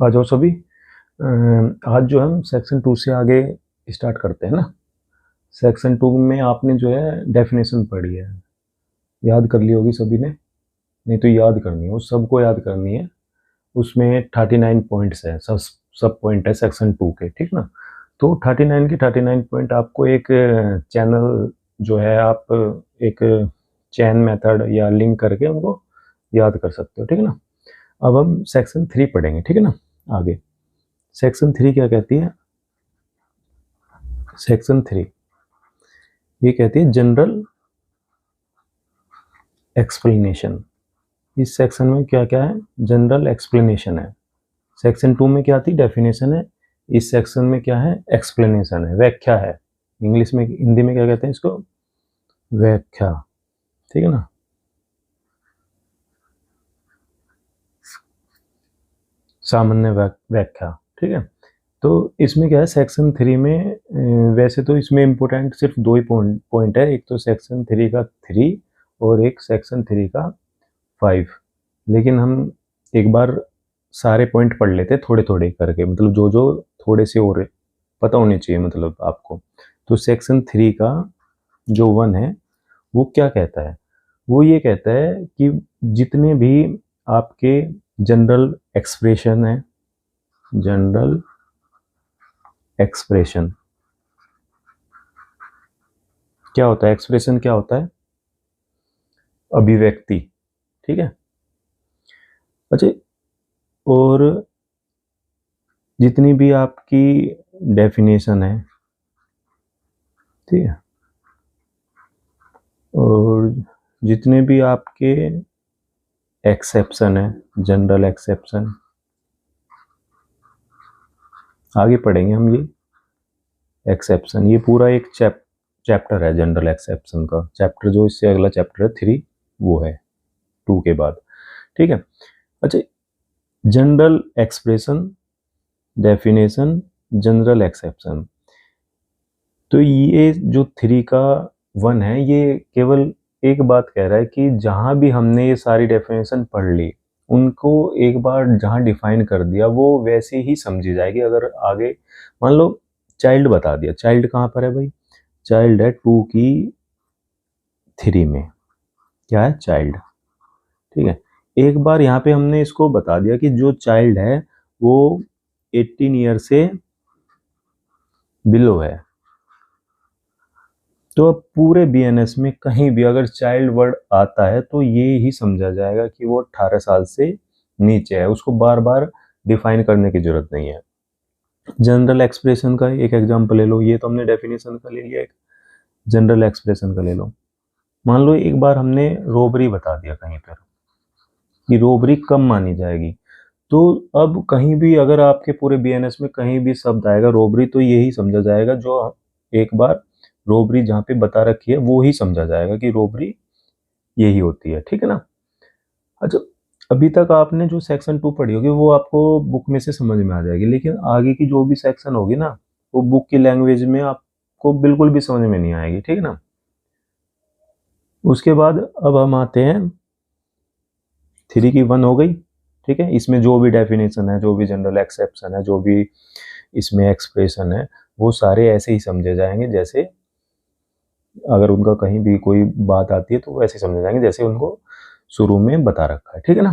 आ जाओ सभी। आज जो हम सेक्शन 2 से आगे स्टार्ट करते हैं ना। सेक्शन 2 में आपने जो है डेफिनेशन पढ़ी है, याद कर ली होगी सभी ने। नहीं तो याद करनी है, वो सबको याद करनी है। उसमें 39 पॉइंट्स है, सब सब पॉइंट है सेक्शन 2 के, ठीक ना। तो 39 के 39 पॉइंट आपको एक चैनल जो है, आप एक चैन मेथड या लिंक करके उनको याद कर सकते हो, ठीक है ना। अब हम सेक्शन 3 पढ़ेंगे, ठीक है ना। आगे सेक्शन 3 क्या कहती है? सेक्शन 3 ये कहती है जनरल एक्सप्लेनेशन। इस सेक्शन में क्या क्या है? जनरल एक्सप्लेनेशन है। सेक्शन 2 में क्या थी? डेफिनेशन है। इस सेक्शन में क्या है? एक्सप्लेनेशन है, व्याख्या है। इंग्लिश में, हिंदी में क्या कहते हैं इसको? व्याख्या, ठीक है ना। सामान्य व्याख्या, ठीक है। तो इसमें क्या है सेक्शन 3 में? वैसे तो इसमें इम्पोर्टेंट सिर्फ दो ही पॉइंट है, एक तो सेक्शन 3 का 3 और एक सेक्शन 3 का 5। लेकिन हम एक बार सारे पॉइंट पढ़ लेते थोड़े थोड़े करके, मतलब जो जो थोड़े से और पता होने चाहिए मतलब आपको। तो सेक्शन 3 का जो 1 है वो क्या कहता है? वो ये कहता है कि जितने भी आपके जनरल एक्सप्रेशन है, जनरल एक्सप्रेशन क्या होता है? एक्सप्रेशन क्या होता है? अभिव्यक्ति, ठीक है। अच्छा, और जितनी भी आपकी डेफिनेशन है, ठीक है, और जितने भी आपके एक्सेप्शन है, जनरल एक्सेप्शन, आगे पढ़ेंगे हम ये एक्सेप्शन। ये पूरा एक चैप्टर है जनरल एक्सेप्शन का। चैप्टर जो इससे अगला चैप्टर है 3, वो है 2 के बाद, ठीक है। अच्छा, general expression, definition, general exception. तो ये जो 3 का 1 है, ये केवल एक बात कह रहा है कि जहां भी हमने ये सारी डेफिनेशन पढ़ ली, उनको एक बार जहां डिफाइन कर दिया वो वैसे ही समझी जाएगी। अगर आगे मान लो चाइल्ड बता दिया, चाइल्ड कहाँ पर है भाई? चाइल्ड है 2 की 3 में, क्या है? चाइल्ड, ठीक है। एक बार यहाँ पे हमने इसको बता दिया कि जो चाइल्ड है वो 18 ईयर से बिलो है। तो अब पूरे बीएनएस में कहीं भी अगर चाइल्ड वर्ड आता है तो ये ही समझा जाएगा कि वो 18 साल से नीचे है, उसको बार बार डिफाइन करने की जरूरत नहीं है। जनरल एक्सप्रेशन का एक एग्जांपल ले लो, ये तो हमने डेफिनेशन का ले लिया, एक जनरल एक्सप्रेशन का ले लो। मान लो एक बार हमने रोबरी बता दिया कहीं पर कि रोबरी कम मानी जाएगी, तो अब कहीं भी अगर आपके पूरे बीएनएस में कहीं भी शब्द आएगा रोबरी, तो यही समझा जाएगा, जो एक बार रोबरी जहाँ पे बता रखी है वो ही समझा जाएगा कि रोबरी यही होती है, ठीक है ना। अच्छा, अभी तक आपने जो सेक्शन 2 पढ़ी होगी वो आपको बुक में से समझ में आ जाएगी, लेकिन आगे की जो भी सेक्शन होगी ना, वो बुक की लैंग्वेज में आपको बिल्कुल भी समझ में नहीं आएगी, ठीक है ना। उसके बाद अब हम आते हैं 3 की 1 हो गई, ठीक है। इसमें जो भी डेफिनेशन है, जो भी जनरल एक्सेप्शन है, जो भी इसमें एक्सप्रेशन है, वो सारे ऐसे ही समझे जाएंगे जैसे, अगर उनका कहीं भी कोई बात आती है तो वो ऐसे समझे जाएंगे जैसे उनको शुरू में बता रखा है, ठीक है ना।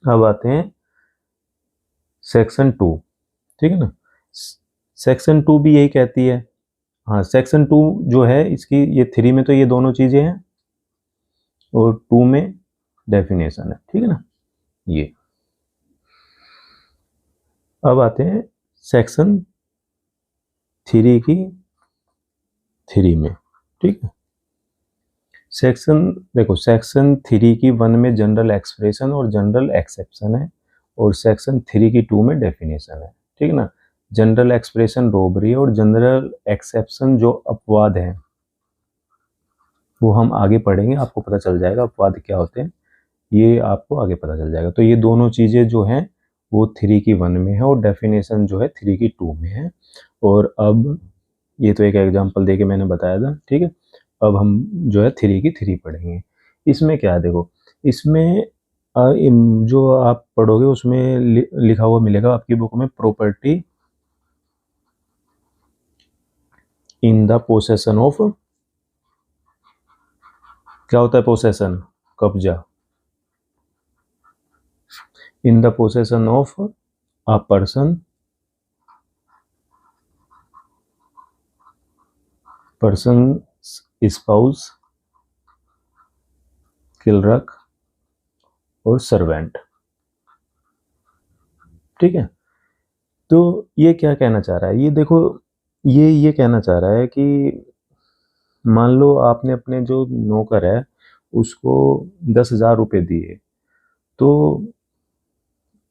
अब आते हैं सेक्शन 2, ठीक है ना। सेक्शन 2 भी यही कहती है। हाँ, सेक्शन 2 जो है इसकी, ये 3 में तो ये दोनों चीजें हैं और 2 में डेफिनेशन है, ठीक है ना। ये अब आते हैं सेक्शन 3 की 3 में, ठीक है। सेक्शन देखो, सेक्शन 3 की 1 में जनरल एक्सप्रेशन और जनरल एक्सेप्शन है, और सेक्शन 3 की 2 में डेफिनेशन है, ठीक है ना। जनरल एक्सप्रेशन रोबरी और जनरल एक्सेप्शन जो अपवाद है वो हम आगे पढ़ेंगे, आपको पता चल जाएगा अपवाद क्या होते हैं, ये आपको आगे पता चल जाएगा। तो ये दोनों चीज़ें जो हैं वो 3 की 1 में है और डेफिनेशन जो है 3 की 2 में है। और अब ये तो एक एग्जांपल देके मैंने बताया था, ठीक है। अब हम जो है 3 की 3 पढ़ेंगे। इसमें क्या है देखो, इसमें जो आप पढ़ोगे उसमें लिखा हुआ मिलेगा आपकी बुक में, property in the possession of, क्या होता है पोसेशन? कब्जा। In the possession of a person spouse, clerk और सर्वेंट। ठीक है, तो ये क्या कहना चाह रहा है, ये देखो, ये कहना चाह रहा है कि मान लो आपने अपने जो नौकर है उसको 10,000 रुपये दिए, तो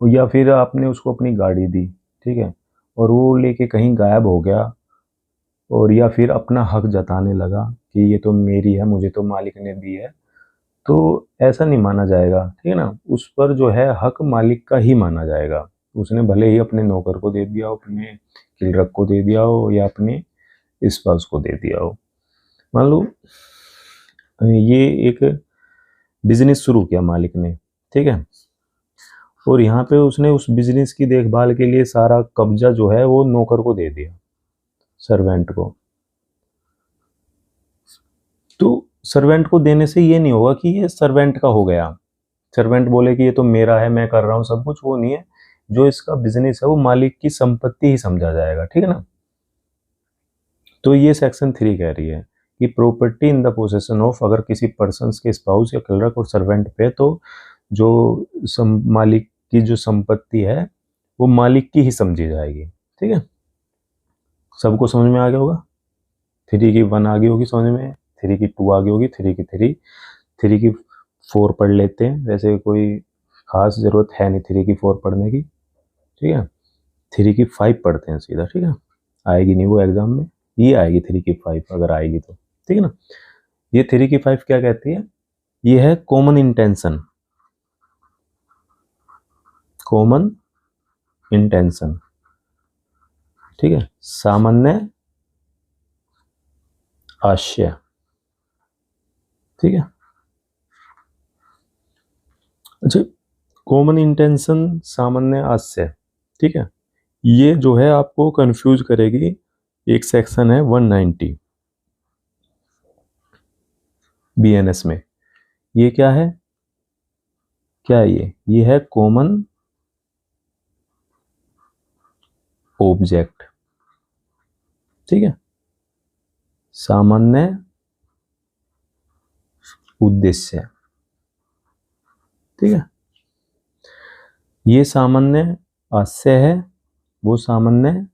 या फिर आपने उसको अपनी गाड़ी दी, ठीक है, और वो लेके कहीं गायब हो गया, और या फिर अपना हक जताने लगा कि ये तो मेरी है, मुझे तो मालिक ने दी है, तो ऐसा नहीं माना जाएगा, ठीक है ना। उस पर जो है हक मालिक का ही माना जाएगा। उसने भले ही अपने नौकर को दे दिया हो, अपने किलरक को दे दिया हो, या अपने स्पाउस को दे दिया हो। मान लो ये एक बिजनेस शुरू किया मालिक ने, ठीक है, और यहाँ पे उसने उस बिजनेस की देखभाल के लिए सारा कब्जा जो है वो नौकर को दे दिया, सर्वेंट को। तो सर्वेंट को देने से ये नहीं होगा कि ये सर्वेंट का हो गया, सर्वेंट बोले कि ये तो मेरा है, मैं कर रहा हूँ सब कुछ, वो नहीं है। जो इसका बिजनेस है वो मालिक की संपत्ति ही समझा जाएगा, ठीक है ना। तो ये सेक्शन 3 कह रही है कि property in the possession of, अगर किसी पर्सन के स्पाउस या क्लर्क और सर्वेंट पे, तो जो मालिक की जो संपत्ति है वो मालिक की ही समझी जाएगी, ठीक है। सबको समझ में आ गया होगा। 3 की 1 आ गई होगी समझ में, 3 की 2 आ गई होगी, 3 की 3, 3 की 4 पढ़ लेते हैं, वैसे कोई खास ज़रूरत है नहीं 3 की 4 पढ़ने की, ठीक है। 3 की 5 पढ़ते हैं सीधा, ठीक है, आएगी नहीं वो एग्जाम में, ये आएगी 3 की 5 अगर आएगी तो, ठीक है ना। ये 3 की 5 क्या कहती है, ये है कॉमन इंटेंशन, कॉमन इंटेंशन, ठीक है, सामान्य आशय, ठीक है। अच्छा, कॉमन इंटेंशन, सामान्य आशय, ठीक है, ये जो है आपको कंफ्यूज करेगी। एक सेक्शन है 190 बीएनएस में, ये क्या है, क्या है ये है कॉमन ऑब्जेक्ट, ठीक है, सामान्य उद्देश्य, ठीक है। ये सामान्य आशय है, वो सामान्य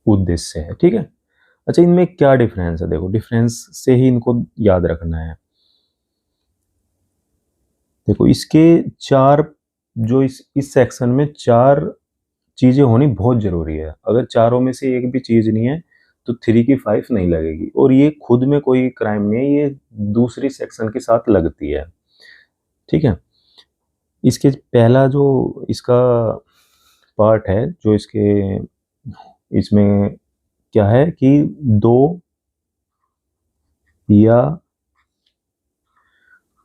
उद्देश्य है, ठीक है। अच्छा, इनमें क्या डिफरेंस है, देखो डिफरेंस से ही इनको याद रखना है। देखो इसके 4, जो इस सेक्शन में 4 चीजें होनी बहुत जरूरी है। अगर चारों में से एक भी चीज नहीं है तो 3 की 5 नहीं लगेगी, और ये खुद में कोई क्राइम नहीं है, ये दूसरी सेक्शन के साथ लगती है, ठीक है। इसके पहला जो इसका पार्ट है, जो इसमें क्या है कि 2 या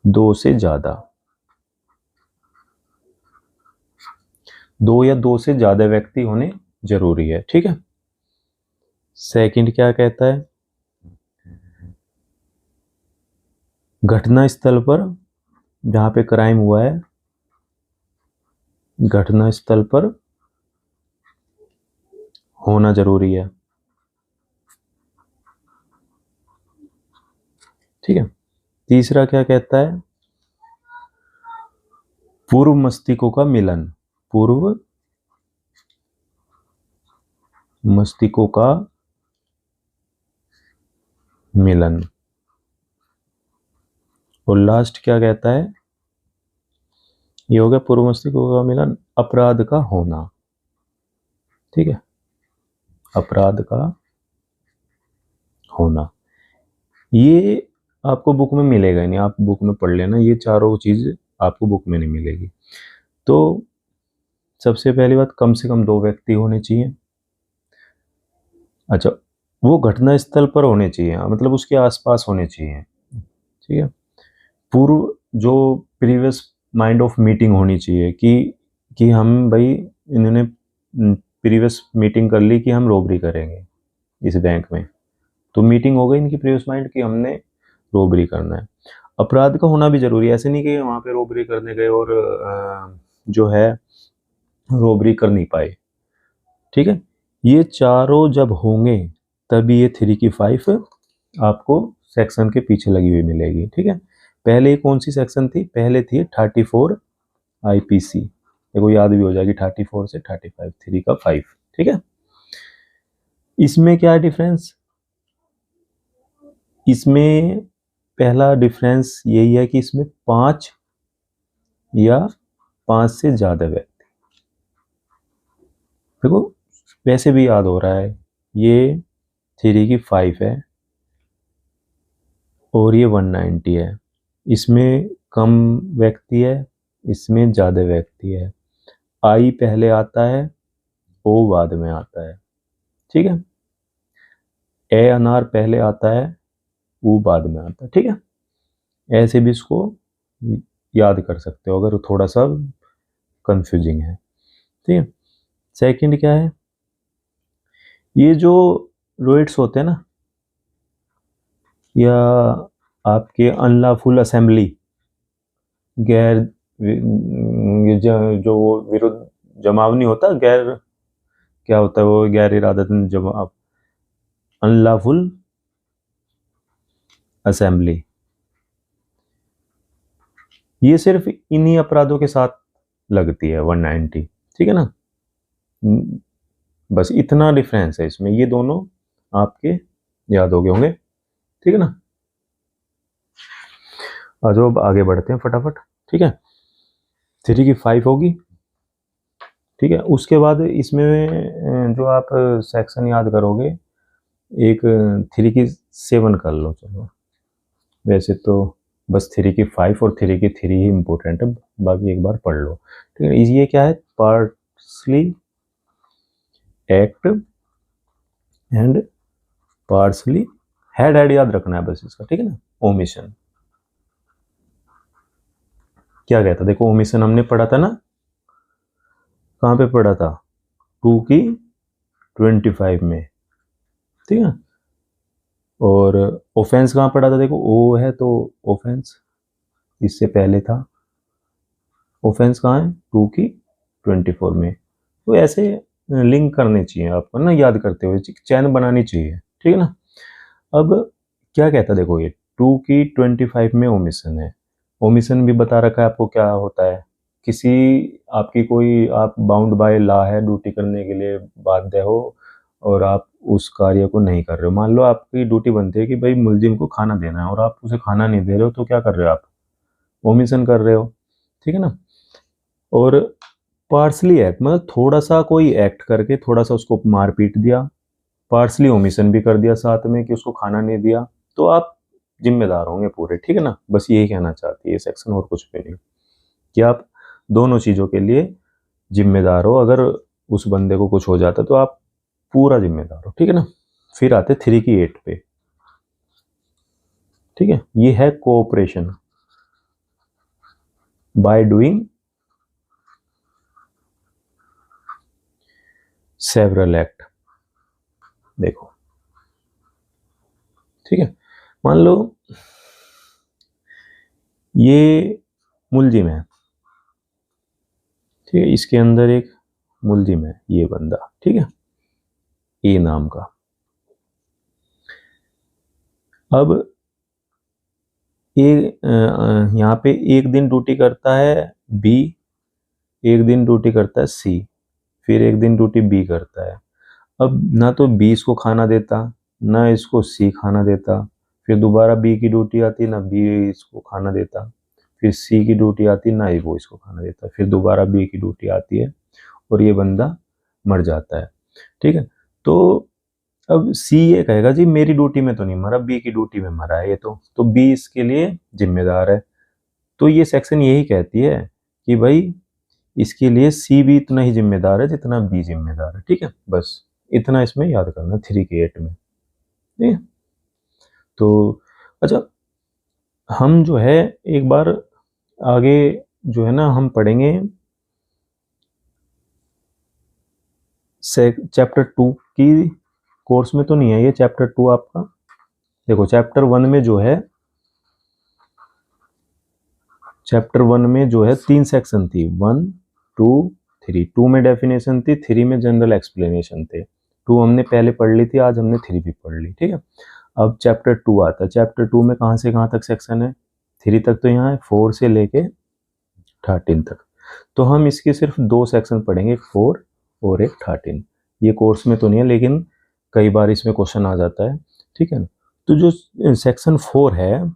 2 से ज्यादा, 2 या 2 से ज्यादा व्यक्ति होने जरूरी है, ठीक है। सेकंड क्या कहता है, घटना स्थल पर, जहां पे क्राइम हुआ है, घटना स्थल पर होना जरूरी है, ठीक है। तीसरा क्या कहता है, पूर्व मस्तिष्कों का मिलन, पूर्व मस्तिष्कों का मिलन। और लास्ट क्या कहता है, ये हो गया पूर्व मस्तिष्कों का मिलन, अपराध का होना, ठीक है, अपराध का होना। ये आपको बुक में मिलेगा नहीं, आप बुक में पढ़ लेना, ये चारों चीज आपको बुक में नहीं मिलेगी। तो सबसे पहली बात, कम से कम 2 व्यक्ति होने चाहिए। अच्छा, वो घटना स्थल पर होने चाहिए, मतलब उसके आसपास होने चाहिए, ठीक है। पूर्व जो प्रीवियस माइंड ऑफ मीटिंग होनी चाहिए कि हम भाई इन्होंने प्रीवियस मीटिंग कर ली कि हम रॉबरी करेंगे इस बैंक में, तो मीटिंग हो गई इनकी प्रीवियस माइंड की हमने रॉबरी करना है। अपराध का होना भी जरूरी है, ऐसे नहीं कि वहाँ पे रॉबरी करने गए और जो है रॉबरी कर नहीं पाए। ठीक है, ये चारों जब होंगे तभी ये 3 की 5 आपको सेक्शन के पीछे लगी हुई मिलेगी। ठीक है, पहले कौन सी सेक्शन थी? पहले थी 34 आईपीसी, देखो याद भी हो जाएगी 34 से 35, 3 का 5। ठीक है, इसमें क्या है डिफरेंस? इसमें पहला डिफरेंस यही है कि इसमें 5 या 5 से ज्यादा व्यक्ति, देखो वैसे भी याद हो रहा है, ये 3 की 5 है और ये 190 है, इसमें कम व्यक्ति है, इसमें ज्यादा व्यक्ति है। आई पहले आता है, ओ बाद में आता है। ठीक है, ए अनार पहले आता है, वो बाद में आता है। ठीक है, ऐसे भी इसको याद कर सकते हो अगर थोड़ा सा कंफ्यूजिंग है। ठीक है, सेकंड क्या है? ये जो रोइट्स होते हैं ना, या आपके अनलॉफुल असेंबली, गैर जो वो विरुद्ध जमाव नहीं होता, गैर क्या होता है वो, गैर इरादतन जमाव, अनलॉफुल असेंबली, ये सिर्फ इन्हीं अपराधों के साथ लगती है 190। ठीक है ना, बस इतना डिफरेंस है इसमें, ये दोनों आपके याद हो गए होंगे। ठीक है ना, आ जाओ अब आगे बढ़ते हैं फटाफट। ठीक है, 3 की 5 होगी। ठीक है, उसके बाद इसमें जो आप सेक्शन याद करोगे, एक 3 की 7 कर लो। चलो वैसे तो बस 3 की 5 और 3 की 3 ही इंपॉर्टेंट है, बाकी एक बार पढ़ लो। ठीक है, ये क्या है? Partially act and partially head याद रखना है बस इसका। ठीक है ना, ओमिशन क्या कहता? देखो ओमिशन हमने पढ़ा था ना, कहाँ पे पढ़ा था? 2 की 25 में। ठीक है, और ऑफेंस कहाँ पढ़ा था? देखो ओ है तो ऑफेंस इससे पहले था, ऑफेंस कहाँ है? 2 की 24 में। तो ऐसे लिंक करने चाहिए आपको ना, याद करते हुए चैन बनानी चाहिए। ठीक है ना, अब क्या कहता है देखो, ये 2 की 25 में ओमिशन है। ओमिशन भी बता रखा है आपको क्या होता है। किसी आपकी कोई, आप बाउंड बाय लॉ है, ड्यूटी करने के लिए बाध्य हो और आप उस कार्य को नहीं कर रहे हो। मान लो आपकी ड्यूटी बनती है कि भाई मुलजिम को खाना देना है और आप उसे खाना नहीं दे रहे हो, तो क्या कर रहे हो आप? ओमिशन कर रहे हो। ठीक है ना, और पार्सली एक्ट मतलब थोड़ा सा कोई एक्ट करके थोड़ा सा उसको मार पीट दिया, पार्सली ओमिशन भी कर दिया साथ में कि उसको खाना नहीं दिया, तो आप जिम्मेदार होंगे पूरे। ठीक है ना, बस यही कहना चाहती है सेक्शन, और कुछ भी नहीं, कि आप दोनों चीज़ों के लिए जिम्मेदार हो। अगर उस बंदे को कुछ हो जाता तो आप पूरा जिम्मेदार हो। ठीक है ना, फिर आते 3 की 8 पे। ठीक है, ये है cooperation by doing several act. देखो ठीक है, मान लो ये मुलजिम है। ठीक है, इसके अंदर एक मुलजिम है ये बंदा। ठीक है, ए नाम का। अब ए यहाँ पे एक दिन ड्यूटी करता है बी, एक दिन ड्यूटी करता है सी, फिर एक दिन ड्यूटी बी करता है। अब ना तो बी इसको खाना देता, ना इसको सी खाना देता, फिर दोबारा बी की ड्यूटी आती, ना बी इसको खाना देता, फिर सी की ड्यूटी आती, ना ही वो इसको खाना देता, फिर दोबारा बी की ड्यूटी आती है और ये बंदा मर जाता है। ठीक है, तो अब सी ये कहेगा जी मेरी ड्यूटी में तो नहीं मरा, बी की ड्यूटी में मरा है ये, तो बी इसके लिए जिम्मेदार है। तो ये सेक्शन यही कहती है कि भाई इसके लिए सी भी इतना ही जिम्मेदार है जितना बी जिम्मेदार है। ठीक है, बस इतना इसमें याद करना 3 के 8 में। ठीक है, तो अच्छा हम जो है एक बार आगे जो है ना हम पढ़ेंगे चैप्टर 2 की, कोर्स में तो नहीं है ये चैप्टर 2 आपका। देखो चैप्टर 1 में जो है, चैप्टर 1 में जो है 3 सेक्शन थी, 1 2 3। 2 में डेफिनेशन थी, 3 में जनरल एक्सप्लेनेशन थे। 2 हमने पहले पढ़ ली थी, आज हमने 3 भी पढ़ ली, ठीक है। अब चैप्टर 2 आता है। चैप्टर 2 में कहाँ से कहाँ तक सेक्शन है? 3 तक तो यहाँ है, 4 से लेके 13 तक। तो हम इसके सिर्फ 2 सेक्शन पढ़ेंगे, एक 4 और एक 13। ये कोर्स में तो नहीं है लेकिन कई बार इसमें क्वेश्चन आ जाता है, ठीक है ना। तो जो सेक्शन 4 है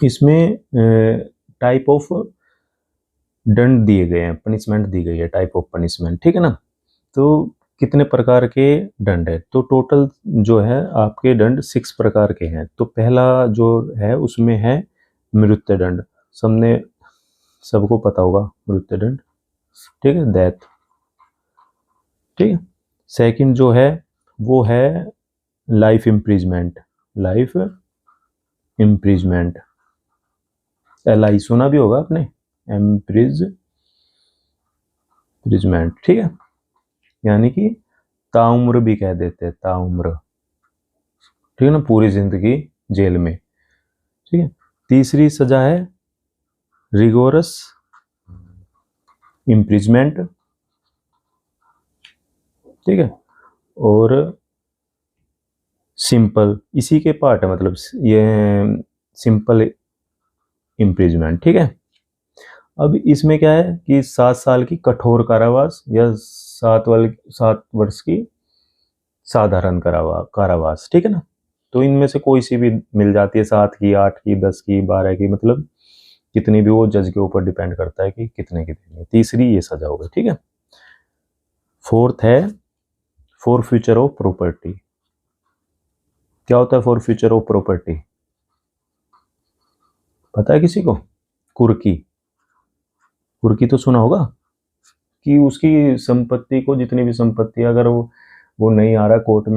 इसमें टाइप ऑफ दंड दिए गए हैं, पनिशमेंट दी गई है, टाइप ऑफ पनिशमेंट, ठीक है ना। तो कितने प्रकार के दंड है? तो टोटल जो है आपके दंड 6 प्रकार के हैं। तो पहला जो है उसमें है मृत्युदंड। सबको पता होगा मृत्युदंड, ठीक है, डेथ, ठीक है। सेकंड जो है वो है life imprisonment. Life imprisonment, LI सुना भी होगा आपने, इम्प्रिजमेंट, ठीक है, यानी कि ताउम्र भी कह देते हैं, ताउम्र, ठीक है ना, पूरी जिंदगी जेल में, ठीक है। तीसरी सजा है रिगोरस इम्प्रिजमेंट, ठीक है, और सिंपल इसी के पार्ट है, मतलब ये सिंपल इम्प्रिजमेंट, ठीक है। अब इसमें क्या है कि 7 साल की कठोर कारावास या 7 वर्ष की साधारण कारावास, ठीक है ना। तो इनमें से कोई सी भी मिल जाती है, 7 की, 8 की, 10 की, 12 की, मतलब कितनी भी, वो जज के ऊपर डिपेंड करता है कि कितने की देनी है। तीसरी ये सजा होगी, ठीक है। फोर्थ है फॉर फ्यूचर ऑफ प्रॉपर्टी। क्या होता है फॉर फ्यूचर ऑफ प्रॉपर्टी? पता है किसी को? कुर्की, कुर्की तो सुना होगा कि उसकी संपत्ति को, जितनी भी संपत्ति, अगर वो नहीं आ रहा कोर्ट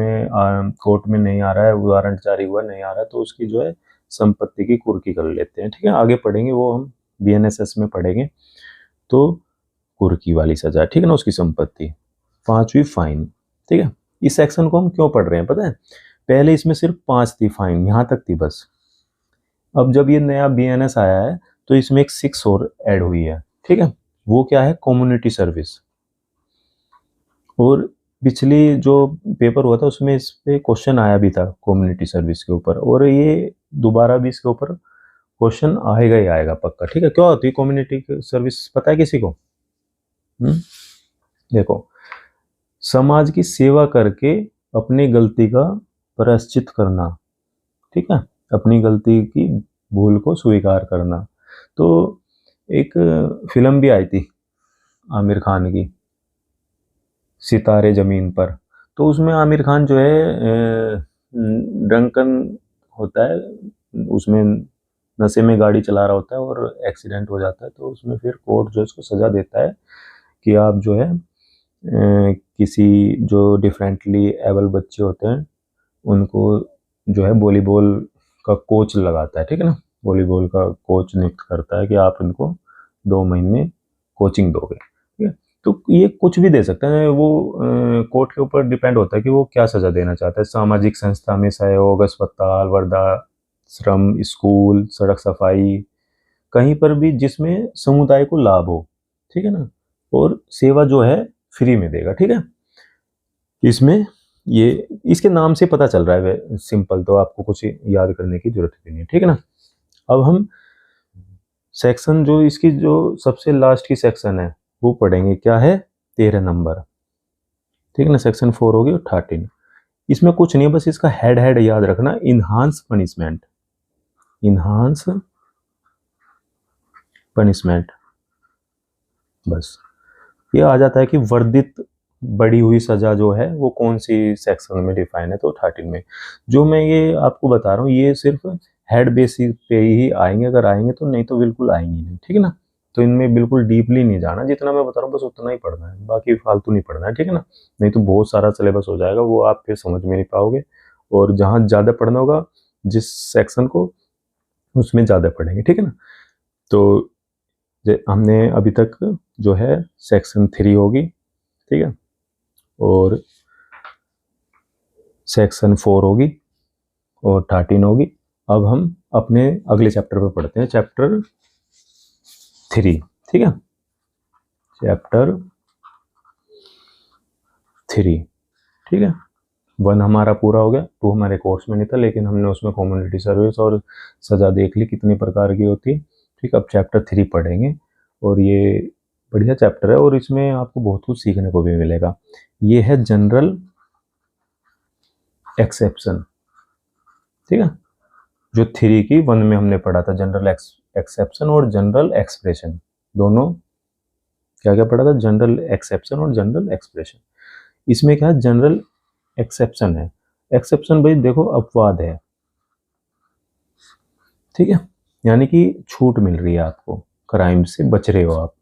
में नहीं आ रहा है, वारंट जारी हुआ नहीं आ रहा, तो उसकी जो है संपत्ति की कुर्की कर लेते हैं, ठीक है। आगे पढ़ेंगे वो, हम BNSS में पढ़ेंगे। तो कुर्की वाली सजा, ठीक है ना, उसकी संपत्ति। 5वीं फाइन, ठीक है। इस सेक्शन को हम क्यों पढ़ रहे हैं पता है? पहले इसमें सिर्फ 5 थी फाइन, यहां तक थी बस। अब जब ये नया BNS आया है तो इसमें एक 6 और ऐड हुई है, ठीक है। वो क्या है? Community service. और पिछली जो पेपर हुआ था उसमें इस पे क्वेश्चन आया भी था कम्युनिटी सर्विस के ऊपर, और ये दोबारा भी इसके ऊपर क्वेश्चन आएगा ही आएगा पक्का, ठीक है। क्या होती है कम्युनिटी सर्विस, पता है किसी को? देखो, समाज की सेवा करके अपनी गलती का प्रायश्चित करना, ठीक है, अपनी गलती की भूल को स्वीकार करना। तो एक फिल्म भी आई थी आमिर खान की, सितारे जमीन पर। तो उसमें आमिर खान जो है ड्रंकन होता है, उसमें नशे में गाड़ी चला रहा होता है और एक्सीडेंट हो जाता है। तो उसमें फिर कोर्ट जो उसको सजा देता है कि आप जो है किसी जो डिफरेंटली एबल बच्चे होते हैं उनको जो है वॉलीबॉल का कोच लगाता है, ठीक है ना, वॉलीबॉल का कोच नियुक्त करता है कि आप इनको 2 महीने कोचिंग दोगे, ठीक है। तो ये कुछ भी दे सकते हैं, वो कोर्ट के ऊपर डिपेंड होता है कि वो क्या सजा देना चाहता है। सामाजिक संस्था में सहयोग, अस्पताल, वृद्धाश्रम, स्कूल, सड़क सफाई, कहीं पर भी जिसमें समुदाय को लाभ हो, ठीक है ना, और सेवा जो है फ्री में देगा, ठीक है। इसमें ये इसके नाम से पता चल रहा है सिंपल, तो आपको कुछ याद करने की जरूरत भी नहीं है, ठीक है ना। अब हम सेक्शन जो इसकी जो सबसे लास्ट की सेक्शन है वो पढ़ेंगे, क्या है? 13 नंबर, ठीक है ना। सेक्शन 4 होगी और 13। इसमें कुछ नहीं है, बस इसका हेड याद रखना, इनहांस पनिशमेंट, इनहांस पनिशमेंट, बस ये आ जाता है कि वर्धित बढ़ी हुई सजा जो है वो कौन सी सेक्शन में डिफाइन है। तो 13 में। जो मैं ये आपको बता रहा हूँ ये सिर्फ हेड बेसिस पे ही आएंगे, अगर आएंगे तो, नहीं तो बिल्कुल आएंगे नहीं, ठीक है ना। तो इनमें बिल्कुल डीपली नहीं जाना, जितना मैं बता रहा हूँ बस उतना ही पढ़ना है, बाकी फालतू नहीं पढ़ना है, ठीक है ना। नहीं तो बहुत सारा सिलेबस हो जाएगा, वो आप फिर समझ में नहीं पाओगे। और जहाँ ज़्यादा पढ़ना होगा जिस सेक्शन को उसमें ज़्यादा पढ़ेंगे, ठीक है ना। तो हमने अभी तक जो है सेक्शन 3 होगी, ठीक है, और सेक्शन 4 होगी और 13 होगी। अब हम अपने अगले चैप्टर पर पढ़ते हैं, चैप्टर 3, ठीक है, चैप्टर 3, ठीक है। 1 हमारा पूरा हो गया, 2 हमारे कोर्स में नहीं था, लेकिन हमने उसमें कम्युनिटी सर्विस और सजा देख ली कितने प्रकार की होती है, ठीक। अब चैप्टर 3 पढ़ेंगे और ये बढ़िया चैप्टर है और इसमें आपको बहुत कुछ सीखने को भी मिलेगा। ये है जनरल एक्सेप्शन, ठीक है, जो 3 की 1 में हमने पढ़ा था, जनरल एक्सेप्शन और जनरल एक्सप्रेशन, दोनों क्या क्या पढ़ा था, जनरल एक्सेप्शन और जनरल एक्सप्रेशन। इसमें क्या है, जनरल एक्सेप्शन है। एक्सेप्शन भाई देखो अपवाद है, ठीक है, यानी कि छूट मिल रही है आपको, क्राइम से बच रहे हो आप,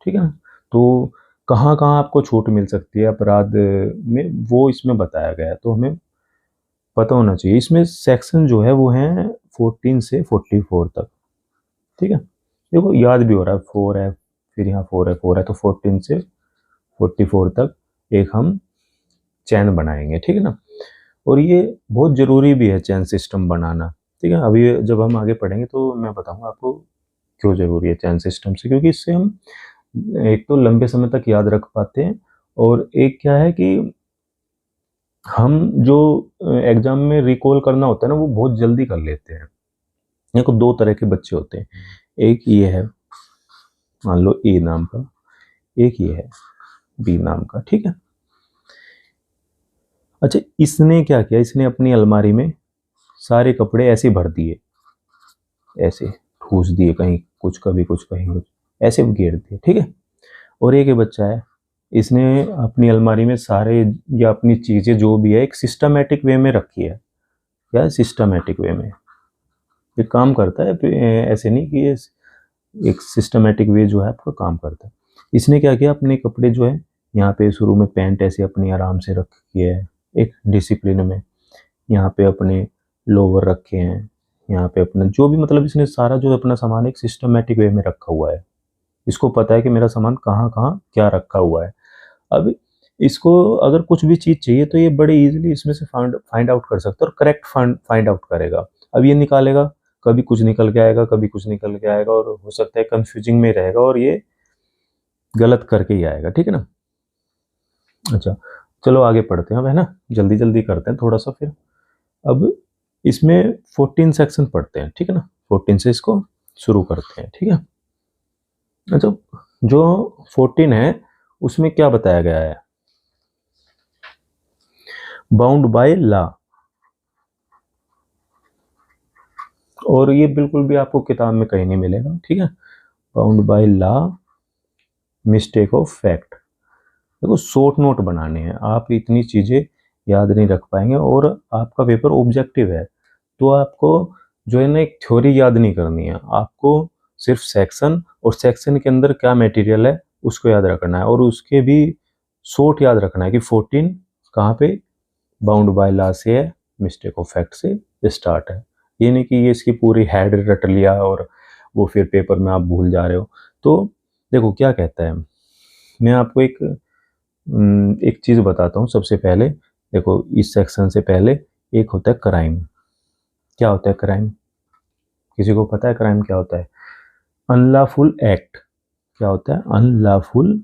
ठीक है ना। तो कहाँ कहाँ आपको छूट मिल सकती है अपराध में, वो इसमें बताया गया है, तो हमें पता होना चाहिए। इसमें सेक्शन जो है वो है 14 से 44 तक, ठीक है। देखो याद भी हो रहा है, 4 है, फिर यहाँ 4 है, 4 है, तो 14 से 44 तक एक हम चैन बनाएंगे, ठीक है ना। और ये बहुत ज़रूरी भी है चैन सिस्टम बनाना, ठीक है। अभी जब हम आगे पढ़ेंगे तो मैं बताऊंगा आपको क्यों ज़रूरी है चैन सिस्टम से, क्योंकि इससे हम एक तो लंबे समय तक याद रख पाते हैं, और एक क्या है कि हम जो एग्जाम में रिकॉल करना होता है ना, वो बहुत जल्दी कर लेते हैं। देखो 2 तरह के बच्चे होते हैं, एक ये है मान लो ए नाम का, एक ये है बी नाम का, ठीक है। अच्छा, इसने क्या किया, इसने अपनी अलमारी में सारे कपड़े ऐसे भर दिए, ऐसे ठूस दिए, कहीं कुछ कभी कुछ कहीं कुछ, ऐसे घेर दिए, ठीक है। और एक ये बच्चा है, इसने अपनी अलमारी में सारे या अपनी चीज़ें जो भी है एक सिस्टमेटिक वे में रखी है, या सिस्टमेटिक वे में ये काम करता है, ऐसे नहीं कि ये एक सिस्टमेटिक वे जो है आपका काम करता है। इसने क्या किया, अपने कपड़े जो है यहाँ पे शुरू में पैंट ऐसे अपनी आराम से रखी है एक डिसिप्लिन में, यहाँ पे अपने लोवर रखे हैं, यहाँ पे अपना जो भी, मतलब इसने सारा जो अपना सामान एक सिस्टमेटिक वे में रखा हुआ है। इसको पता है कि मेरा सामान कहाँ कहाँ क्या रखा हुआ है। अब इसको अगर कुछ भी चीज़ चाहिए तो ये बड़े इजीली इसमें से फाइंड आउट कर सकता है और करेक्ट फाइंड आउट करेगा। अब ये निकालेगा, कभी कुछ निकल के आएगा, कभी कुछ निकल के आएगा, और हो सकता है कंफ्यूजिंग में रहेगा और ये गलत करके ही आएगा, ठीक है ना। अच्छा चलो आगे पढ़ते हैं अब, है ना, जल्दी जल्दी करते हैं थोड़ा सा फिर। अब इसमें 14 सेक्शन पढ़ते हैं, ठीक है ना, 14 से इसको शुरू करते हैं, ठीक है। अच्छा, जो 14 है उसमें क्या बताया गया है, बाउंड बाय लॉ, और ये बिल्कुल भी आपको किताब में कहीं नहीं मिलेगा, ठीक है। Bound by law, mistake of fact. देखो शॉर्ट नोट बनाने हैं, आप इतनी चीज़ें याद नहीं रख पाएंगे, और आपका पेपर ऑब्जेक्टिव है, तो आपको जो है ना एक थ्योरी याद नहीं करनी है, आपको सिर्फ सेक्शन और सेक्शन के अंदर क्या मटेरियल है उसको याद रखना है, और उसके भी शॉर्ट याद रखना है कि 14 कहाँ पे बाउंड बाय लॉ से है, मिस्टेक ऑफ फैक्ट से स्टार्ट है। ये नहीं कि ये इसकी पूरी हेड रट लिया और वो फिर पेपर में आप भूल जा रहे हो। तो देखो क्या कहता है, मैं आपको एक चीज़ बताता हूँ सबसे पहले। देखो इस सेक्शन से पहले एक होता है क्राइम। क्या होता है क्राइम, किसी को पता है क्राइम क्या होता है? Unlawful act. क्या होता है? अनलॉफुल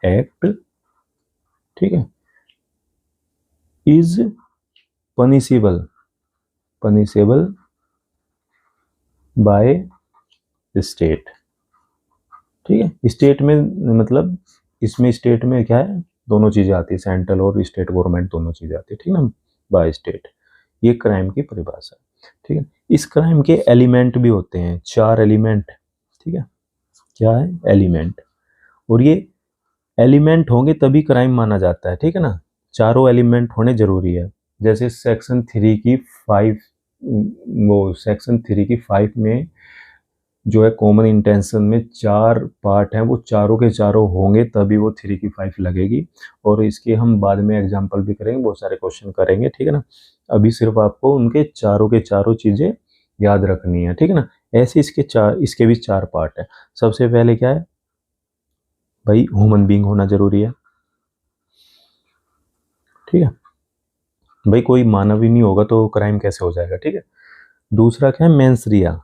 एक्ट, ठीक है, इज पनिशेबल बाय स्टेट, ठीक है। स्टेट में मतलब इसमें स्टेट में क्या है, दोनों चीज़ें आती है, सेंट्रल और स्टेट गवर्नमेंट दोनों चीज़ें आती है, ठीक है ना, बाय स्टेट। ये क्राइम की परिभाषा है, ठीक है। इस क्राइम के एलिमेंट भी होते हैं, 4 एलिमेंट, ठीक है। क्या है? एलिमेंट। और ये एलिमेंट होंगे तभी क्राइम माना जाता है, ठीक है ना, चारों एलिमेंट होने जरूरी है। जैसे सेक्शन 3 की 5 में जो है कॉमन इंटेंशन में 4 पार्ट हैं, वो चारों के चारों होंगे तभी वो 3 की 5 लगेगी। और इसके हम बाद में एग्जाम्पल भी करेंगे, बहुत सारे क्वेश्चन करेंगे, ठीक है ना। अभी सिर्फ आपको उनके चारों के चारों चीज़ें याद रखनी है, ठीक है ना। ऐसे इसके भी 4 पार्ट है। सबसे पहले क्या है भाई, ह्यूमन बीइंग होना जरूरी है, ठीक है भाई। कोई मानव ही नहीं होगा तो क्राइम कैसे हो जाएगा, ठीक है। दूसरा क्या है, मेंसरिया।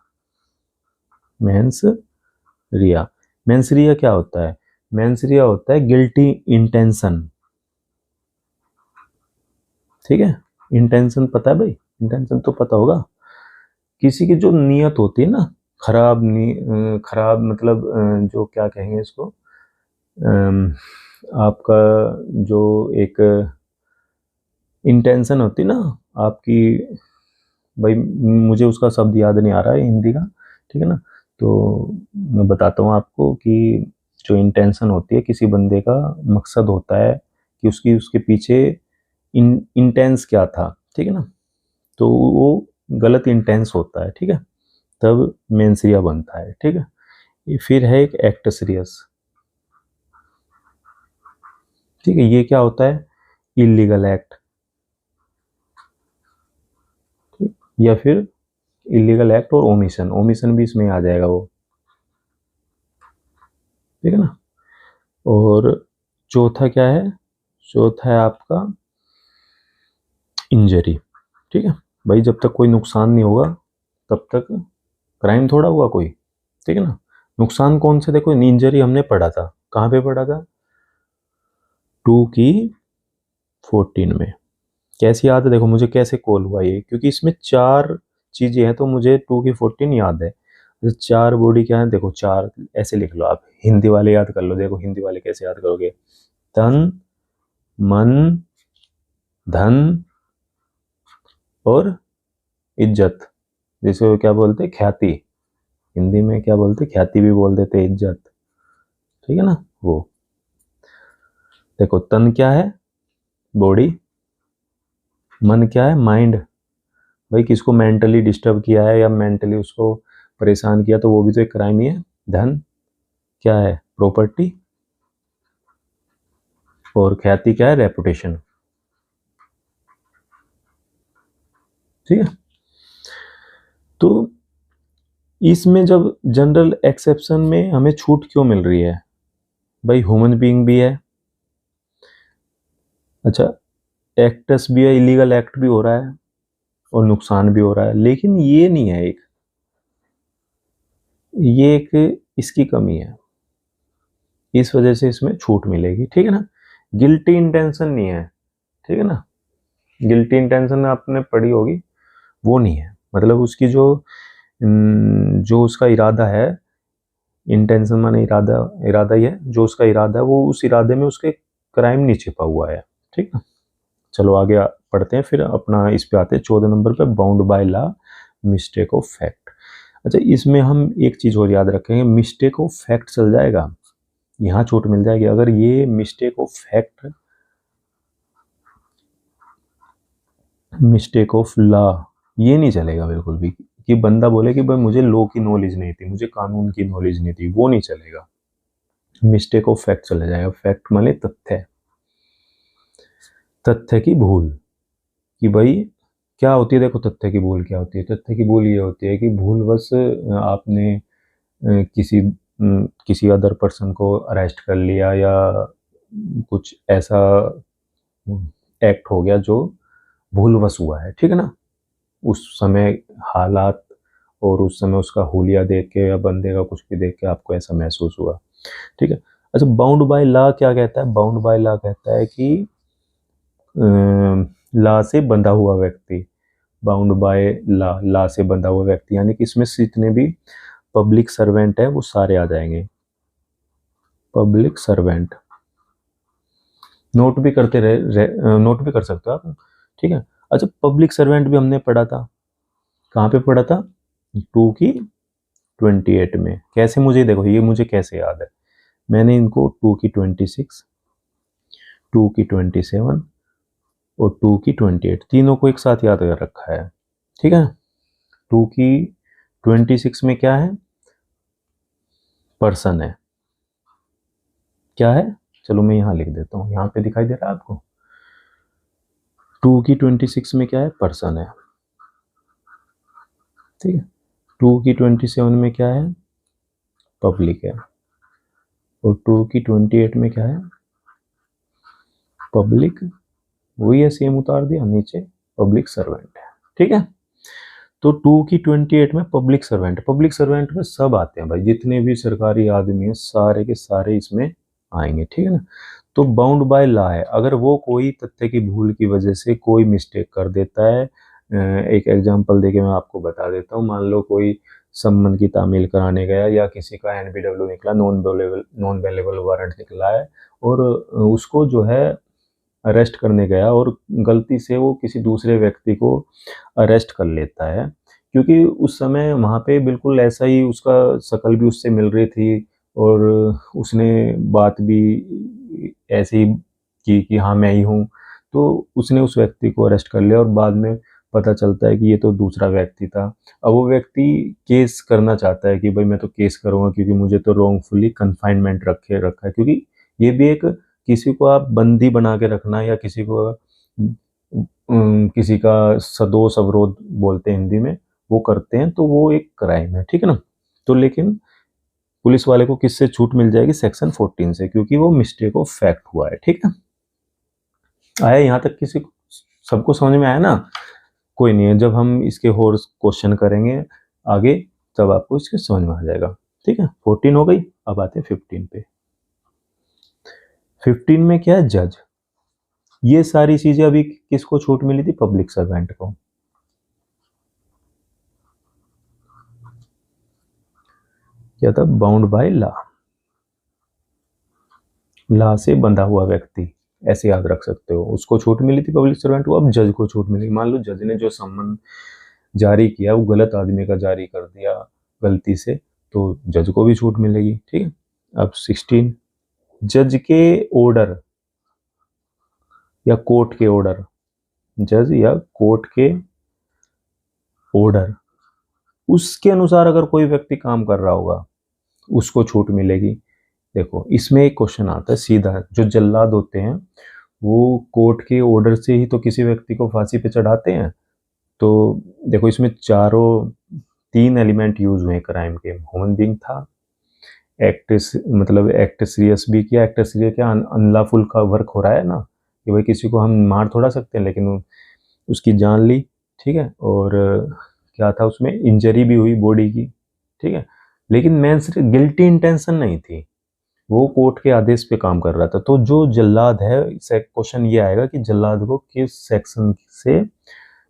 मेंसरिया मेंसरिया क्या होता है, मेंसरिया होता है गिल्टी इंटेंशन, ठीक है। इंटेंशन पता है भाई, इंटेंशन तो पता होगा। किसी की जो नीयत होती है ना, खराब मतलब जो क्या कहेंगे इसको, आपका जो एक इंटेंशन होती है ना आपकी, भाई मुझे उसका शब्द याद नहीं आ रहा है हिंदी का, ठीक है ना। तो मैं बताता हूँ आपको कि जो इंटेंशन होती है किसी बंदे का, मकसद होता है कि उसके पीछे इंटेंस क्या था, ठीक है ना। तो वो गलत इंटेंस होता है, ठीक है, तब मेंसरिया बनता है, ठीक है। फिर है एक एक्ट सीरियस, ठीक है। ये क्या होता है, इलीगल एक्ट, या फिर इलीगल एक्ट और ओमिशन, ओमिशन भी इसमें आ जाएगा वो, ठीक है ना। और चौथा क्या है, चौथा है आपका इंजरी, ठीक है भाई। जब तक कोई नुकसान नहीं होगा तब तक क्राइम थोड़ा हुआ कोई, ठीक है ना। नुकसान कौन से, देखो इंजरी हमने पढ़ा था, कहाँ पे पढ़ा था, 2 की 14 में। कैसे याद है, देखो मुझे कैसे कॉल हुआ ये, क्योंकि इसमें 4 चीजें हैं तो मुझे 2 की 14 याद है। 4 बॉडी क्या है, देखो 4 ऐसे लिख लो आप, हिंदी वाले याद कर लो। देखो हिंदी वाले कैसे याद करोगे, तन, मन, धन और इज्जत। जिसे वो क्या बोलते, ख्याति, हिंदी में क्या बोलते, ख्याति भी बोल देते, इज्जत, ठीक है ना। वो देखो, तन क्या है, बॉडी। मन क्या है, माइंड, भाई किसको मेंटली डिस्टर्ब किया है या मेंटली उसको परेशान किया तो वो भी तो एक क्राइम ही है। धन क्या है, प्रॉपर्टी। और ख्याति क्या है, रेपुटेशन, ठीक है। तो इसमें जब जनरल एक्सेप्शन में हमें छूट क्यों मिल रही है भाई, ह्यूमन बीइंग भी है, अच्छा एक्टस भी है, इलीगल एक्ट भी हो रहा है और नुकसान भी हो रहा है, लेकिन ये नहीं है एक, ये एक इसकी कमी है, इस वजह से इसमें छूट मिलेगी, ठीक है ना। गिल्टी इंटेंशन नहीं है, ठीक है ना। गिल्टी इंटेंशन आपने पढ़ी होगी, वो नहीं है, मतलब उसकी जो उसका इरादा है, इंटेंशन माने इरादा, इरादा ही है, जो उसका इरादा है वो उस इरादे में उसके क्राइम नहीं छिपा हुआ है, ठीक है। चलो आगे पढ़ते हैं, फिर अपना इस पे आते हैं 14 नंबर पे, bound by law, mistake of fact. अच्छा इसमें हम एक चीज और याद रखेंगे, मिस्टेक ऑफ फैक्ट चल जाएगा, यहाँ छूट मिल जाएगी। अगर ये mistake of fact, mistake of law, ये नहीं चलेगा बिल्कुल भी, कि बंदा बोले कि भाई मुझे लॉ की नॉलेज नहीं थी, मुझे कानून की नॉलेज नहीं थी, वो नहीं चलेगा। मिस्टेक ऑफ फैक्ट चला जाएगा। फैक्ट माने तथ्य, तथ्य की भूल, कि भाई क्या होती है, देखो तथ्य की भूल क्या होती है, तथ्य की भूल ये होती है कि भूलवश आपने किसी अदर पर्सन को अरेस्ट कर लिया या कुछ ऐसा एक्ट हो गया जो भूलवश हुआ है, ठीक है ना। उस समय हालात और उस समय उसका हुलिया देख के या बंदे का कुछ भी देख के आपको ऐसा महसूस हुआ, ठीक है। अच्छा बाउंड बाय लॉ क्या कहता है, बाउंड बाय लॉ कहता है कि लॉ से बंधा हुआ व्यक्ति, बाउंड बाय लॉ, लॉ से बंधा हुआ व्यक्ति, यानी कि इसमें जितने भी पब्लिक सर्वेंट है वो सारे आ जाएंगे। पब्लिक सर्वेंट नोट भी करते नोट भी कर सकते हो आप, ठीक है। अच्छा पब्लिक सर्वेंट भी हमने पढ़ा था, कहाँ पे पढ़ा था, 2 की 28 में। कैसे, मुझे देखो ये मुझे कैसे याद है, मैंने इनको 2 की 26, 2 की 27 और 2 की 28 तीनों को एक साथ याद कर रखा है, ठीक है। 2 की 26 में क्या है, पर्सन है, क्या है, चलो मैं यहाँ लिख देता हूँ, यहाँ पे दिखाई दे रहा है आपको। 2 की 26 में क्या है, पर्सन है, ठीक है। 2 की 27 में क्या है, पब्लिक है। और 2 की 28 में क्या है, पब्लिक, वही है, सेम उतार दिया नीचे, पब्लिक सर्वेंट है, ठीक है। तो 2 की 28 में पब्लिक सर्वेंट, पब्लिक सर्वेंट में सब आते हैं भाई, जितने भी सरकारी आदमी हैं सारे के सारे इसमें आएंगे, ठीक है ना। तो बाउंड बाय लॉ है, अगर वो कोई तथ्य की भूल की वजह से कोई मिस्टेक कर देता है, एक एग्जांपल देके मैं आपको बता देता हूँ। मान लो कोई सम्मन की तामील कराने गया, या किसी का NBW निकला, नॉन वेलेबल वारंट निकला है, और उसको जो है अरेस्ट करने गया, और गलती से वो किसी दूसरे व्यक्ति को अरेस्ट कर लेता है, क्योंकि उस समय वहाँ पे बिल्कुल ऐसा ही उसका शक्ल भी उससे मिल रही थी, और उसने बात भी ऐसे ही की कि हाँ मैं ही हूँ, तो उसने उस व्यक्ति को अरेस्ट कर लिया, और बाद में पता चलता है कि ये तो दूसरा व्यक्ति था। अब वो व्यक्ति केस करना चाहता है कि भाई मैं तो केस करूँगा, क्योंकि मुझे तो रॉन्गफुली कन्फाइनमेंट रखा है, क्योंकि ये भी एक, किसी को आप बंदी बना के रखना, या किसी को किसी का सदोष अवरोध बोलते हैं हिंदी में, वो करते हैं, तो वो एक क्राइम है, ठीक है ना। तो लेकिन पुलिस वाले को किससे छूट मिल जाएगी, सेक्शन 14 से, क्योंकि वो मिस्टेक ऑफ फैक्ट हुआ है, ठीक है। आया यहाँ तक, किसी सबको समझ में आया ना। कोई नहीं है, जब हम इसके और क्वेश्चन करेंगे आगे, तब आपको इसके समझ में आ जाएगा, ठीक है। 14 हो गई, अब आते हैं 15 पे। 15 में क्या है, जज। ये सारी चीजें अभी किसको छूट मिली थी, पब्लिक सर्वेंट को। क्या था, बाउंड बाय लॉ, लॉ से बंधा हुआ व्यक्ति, ऐसे याद रख सकते हो, उसको छूट मिली थी पब्लिक सर्वेंट को। अब जज को छूट मिली, मान लो जज ने जो सम्मन जारी किया वो गलत आदमी का जारी कर दिया गलती से, तो जज को भी छूट मिलेगी, ठीक है। अब 16, जज के ऑर्डर या कोर्ट के ऑर्डर, जज या कोर्ट के ऑर्डर, उसके अनुसार अगर कोई व्यक्ति काम कर रहा होगा, उसको छूट मिलेगी। देखो इसमें एक क्वेश्चन आता है सीधा, जो जल्लाद होते हैं वो कोर्ट के ऑर्डर से ही तो किसी व्यक्ति को फांसी पे चढ़ाते हैं। तो देखो इसमें चारों 3 एलिमेंट यूज हुए क्राइम के। ह्यूमन बीइंग था, एक्ट मतलब एक्ट सीरियस भी किया, एक्ट सीरियस क्या, अनलॉफुल का वर्क हो रहा है ना, कि भाई किसी को हम मार थोड़ा सकते हैं, लेकिन उसकी जान ली, ठीक है। और क्या था उसमें, इंजरी भी हुई बॉडी की, ठीक है, लेकिन मेन सिर्फ गिल्टी इंटेंशन नहीं थी, वो कोर्ट के आदेश पे काम कर रहा था। तो जो जल्लाद है, क्वेश्चन ये आएगा कि जल्लाद को किस सेक्शन से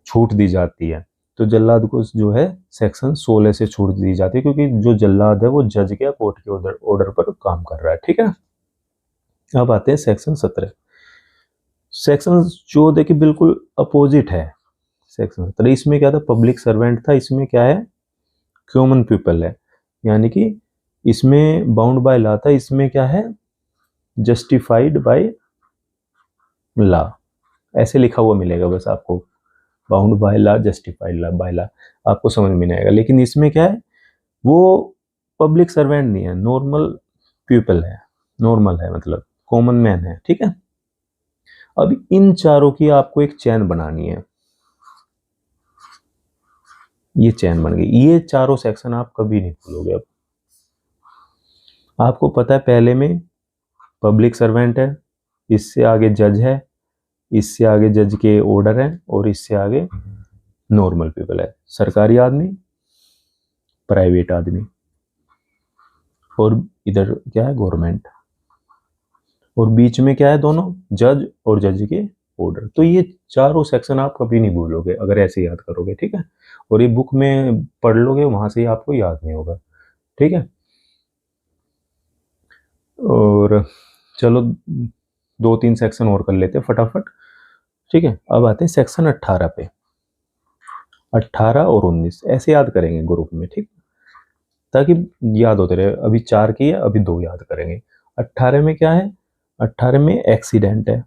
छूट दी जाती है। तो जल्लाद को जो है सेक्शन 16 से छूट दी जाती है, क्योंकि जो जल्लाद है वो जज के या कोर्ट के ऑर्डर पर काम कर रहा है, ठीक है ना। अब आते हैं सेक्शन 17। सेक्शन 14 की बिल्कुल अपोजिट है। सेक्शन 17 इसमें क्या था, पब्लिक सर्वेंट था, इसमें क्या है, कॉमन पीपल है, यानी कि इसमें बाउंड बाय लॉ था, इसमें क्या है, जस्टिफाइड बाय लॉ, ऐसे लिखा हुआ मिलेगा बस आपको, bound by law, justified by law, आपको समझ में नहीं आएगा। लेकिन इसमें क्या है, वो पब्लिक सर्वेंट नहीं है, नॉर्मल पीपल है, नॉर्मल है मतलब कॉमन मैन है, ठीक है। अब इन चारों की आपको एक चैन बनानी है, ये चैन बन गई, ये चारों सेक्शन आप कभी नहीं भूलोगे। अब आपको पता है पहले में पब्लिक सर्वेंट है, इससे आगे जज है, इससे आगे जज के ऑर्डर है, और इससे आगे नॉर्मल पीपल है, सरकारी आदमी, प्राइवेट आदमी, और इधर क्या है, गवर्नमेंट, और बीच में क्या है, दोनों जज और जज के ऑर्डर। तो ये चारों सेक्शन आप कभी नहीं भूलोगे अगर ऐसे याद करोगे, ठीक है। और ये बुक में पढ़ लोगे, वहां से ही आपको याद नहीं होगा, ठीक है। और चलो 2-3 सेक्शन और कर लेते हैं फटाफट, ठीक है। अब आते हैं सेक्शन 18 पे। 18 और 19 ऐसे याद करेंगे ग्रुप में, ठीक, ताकि याद होते रहे। अभी 4 की है, अभी 2 याद करेंगे। 18 में क्या है, 18 में एक्सीडेंट है,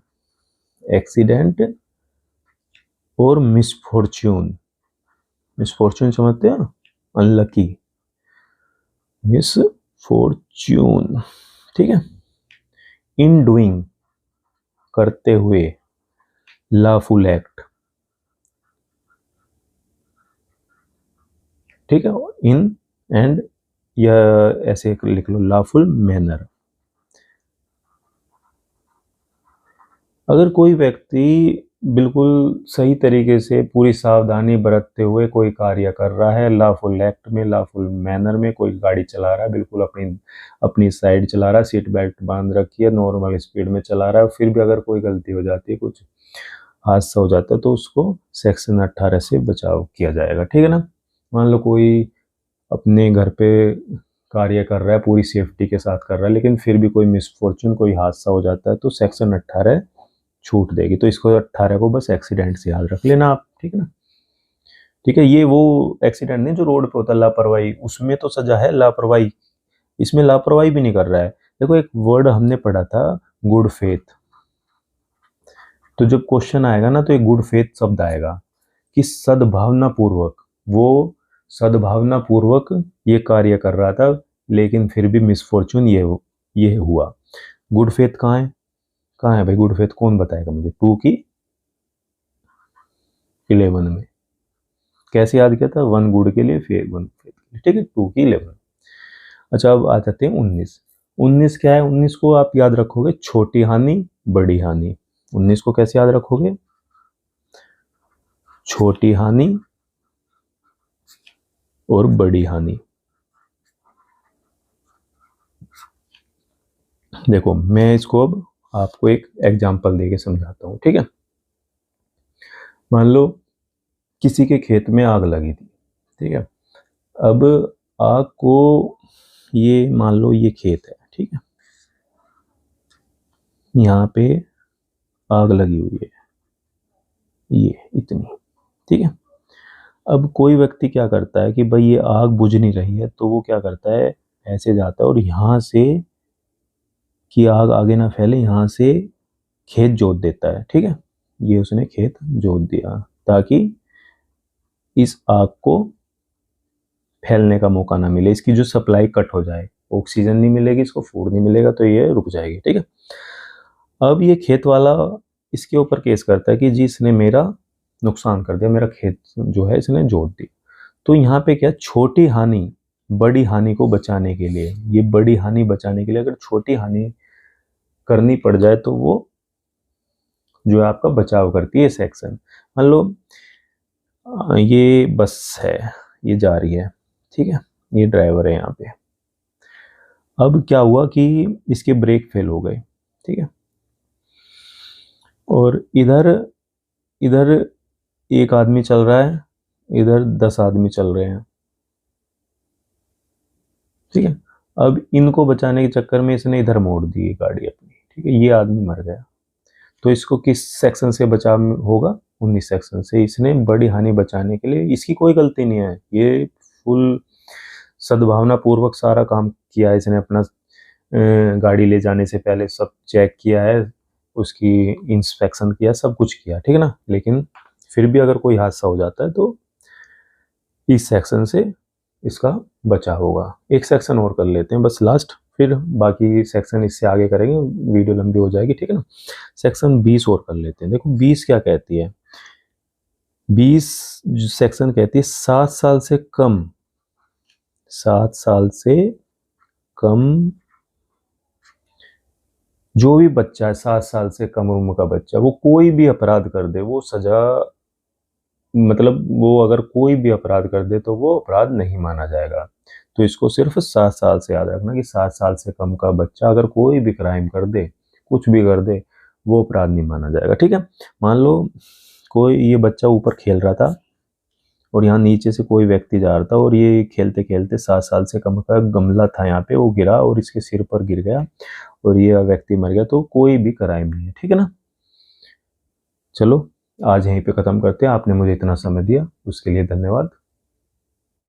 एक्सीडेंट और मिसफॉर्च्यून, मिसफॉर्च्यून समझते हैं, अनलकी, मिस फॉर्च्यून, ठीक है। इन डूइंग, करते हुए, लॉफुल एक्ट, ठीक है। इन एंड या ऐसे लिख लो, लॉफुल मैनर। अगर कोई व्यक्ति बिल्कुल सही तरीके से पूरी सावधानी बरतते हुए कोई कार्य कर रहा है, लॉफुल एक्ट में, लॉफुल मैनर में कोई गाड़ी चला रहा है, बिल्कुल अपनी अपनी साइड चला रहा है, सीट बेल्ट बांध रखी है, नॉर्मल स्पीड में चला रहा है, फिर भी अगर कोई गलती हो जाती है, कुछ हादसा हो जाता है, तो उसको सेक्शन 18 से बचाव किया जाएगा, ठीक है ना। मान लो कोई अपने घर पे कार्य कर रहा है, पूरी सेफ्टी के साथ कर रहा है, लेकिन फिर भी कोई मिसफॉर्चून, कोई हादसा हो जाता है, तो सेक्शन 18 छूट देगी। तो इसको 18 को बस एक्सीडेंट से याद रख लेना आप, ठीक है ना। ठीक है, ये वो एक्सीडेंट नहीं जो रोड पे होता है, लापरवाही, उसमें तो सजा है लापरवाही, इसमें लापरवाही भी नहीं कर रहा है। देखो एक वर्ड हमने पढ़ा था, गुड फेथ, तो जब क्वेश्चन आएगा ना तो एक गुड फेथ शब्द आएगा कि सद्भावना पूर्वक, वो सद्भावना पूर्वक ये कार्य कर रहा था, लेकिन फिर भी मिसफॉर्चून ये हुआ। गुड फेथ कहाँ है, कहाँ है भाई गुड फेथ, कौन बताएगा मुझे। 2 की 11 में कैसे याद किया था, 1 गुड के लिए फिर 1 फेथ के लिए, ठीक है, 2 की 11। अच्छा अब आ जाते हैं 19। 19 क्या है, 19 को आप याद रखोगे छोटी हानि बड़ी हानि। 19 को कैसे याद रखोगे, छोटी हानि और बड़ी हानि। देखो मैं इसको अब आपको एक एग्जांपल देके समझाता हूँ, ठीक है। मान लो किसी के खेत में आग लगी थी, ठीक है। अब आग को, ये मान लो ये खेत है, ठीक है, यहाँ पे आग लगी हुई है, ये इतनी, ठीक है। अब कोई व्यक्ति क्या करता है कि भाई ये आग बुझ नहीं रही है, तो वो क्या करता है, ऐसे जाता है और यहाँ से, कि आग आगे ना फैले, यहाँ से खेत जोत देता है, ठीक है। ये उसने खेत जोत दिया ताकि इस आग को फैलने का मौका ना मिले, इसकी जो सप्लाई कट हो जाए, ऑक्सीजन नहीं मिलेगी इसको, फूड नहीं मिलेगा, तो ये रुक जाएगी, ठीक है। अब ये खेत वाला इसके ऊपर केस करता है कि जी इसने मेरा नुकसान कर दिया, मेरा खेत जो है इसने जोत दी। तो यहाँ पे क्या, छोटी हानि बड़ी हानि को बचाने के लिए, ये बड़ी हानि बचाने के लिए अगर छोटी हानि करनी पड़ जाए तो वो जो है आपका बचाव करती है सेक्शन। मान लो ये बस है, ये जा रही है, ठीक है, ये ड्राइवर है यहाँ पे। अब क्या हुआ कि इसके ब्रेक फेल हो गए, ठीक है, और इधर इधर एक आदमी चल रहा है, इधर 10 आदमी चल रहे हैं, ठीक है। अब इनको बचाने के चक्कर में इसने इधर मोड़ दी गाड़ी अपनी, ठीक है, ये आदमी मर गया। तो इसको किस सेक्शन से बचाव होगा, 19 सेक्शन से। इसने बड़ी हानि बचाने के लिए, इसकी कोई गलती नहीं है, ये फुल सद्भावना पूर्वक सारा काम किया है इसने, अपना गाड़ी ले जाने से पहले सब चेक किया है, उसकी इंस्पेक्शन किया, सब कुछ किया, ठीक है ना। लेकिन फिर भी अगर कोई हादसा हो जाता है तो इस सेक्शन से इसका बचाव होगा। एक सेक्शन और कर लेते हैं बस लास्ट, फिर बाकी सेक्शन इससे आगे करेंगे, वीडियो लंबी हो जाएगी, ठीक है ना। सेक्शन 20 और कर लेते हैं। देखो 20 क्या कहती है, 20 सेक्शन कहती है 7 साल से कम, 7 साल से कम जो भी बच्चा है, 7 साल से कम उम्र का बच्चा, वो कोई भी अपराध कर दे, वो सजा, मतलब वो अगर कोई भी अपराध कर दे तो वो अपराध नहीं माना जाएगा। तो इसको सिर्फ 7 साल से याद रखना कि 7 साल से कम का बच्चा अगर कोई भी क्राइम कर दे, कुछ भी कर दे, वो अपराध नहीं माना जाएगा, ठीक है। मान लो कोई, ये बच्चा ऊपर खेल रहा था और यहाँ नीचे से कोई व्यक्ति जा रहा था, और ये खेलते खेलते 7 साल से कम का गमला था यहाँ पे, वो गिरा और इसके सिर पर गिर गया और ये व्यक्ति मर गया, तो कोई भी क्राइम नहीं है, ठीक है ना। चलो आज यहीं पे ख़त्म करते हैं, आपने मुझे इतना समय दिया उसके लिए धन्यवाद।